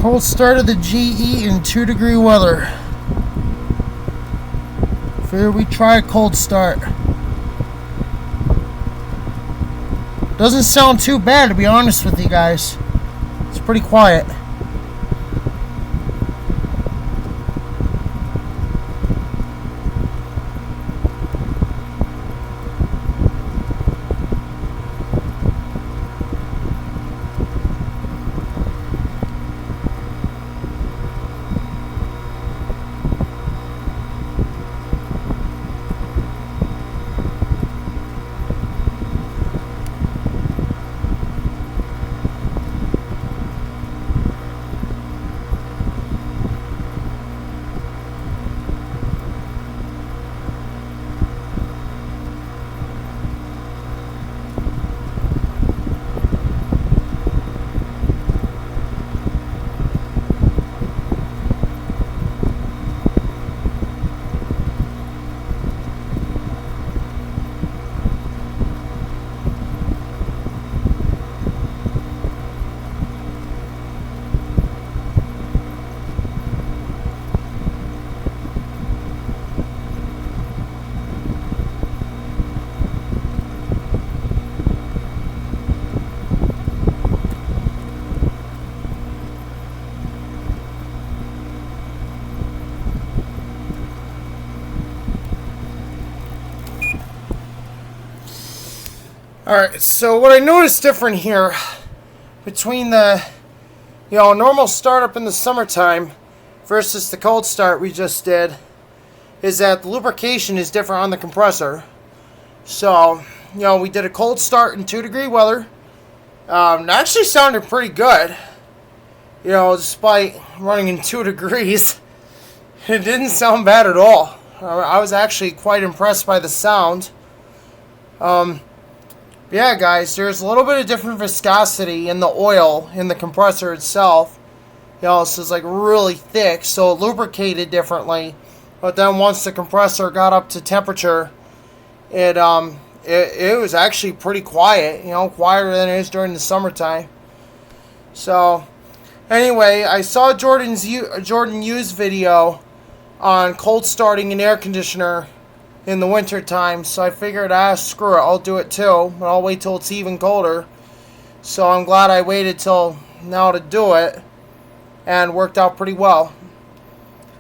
Cold start of the GE in 2-degree weather. Figured we try a cold start. Doesn't sound too bad, to be honest with you guys. It's pretty quiet. Alright, so what I noticed different here between the normal startup in the summertime versus the cold start we just did is that the lubrication is different on the compressor. So, we did a cold start in 2-degree weather. It actually sounded pretty good. Despite running in 2 degrees, it didn't sound bad at all. I was actually quite impressed by the sound. Yeah, guys, there's a little bit of different viscosity in the oil in the compressor itself. So it's like really thick, so it lubricated differently. But then once the compressor got up to temperature, it was actually pretty quiet. Quieter than it is during the summertime. So anyway, I saw Jordan Yu's video on cold starting an air conditioner in the winter time, so I figured, screw it, I'll do it too, but I'll wait till it's even colder. So I'm glad I waited till now to do it, and worked out pretty well.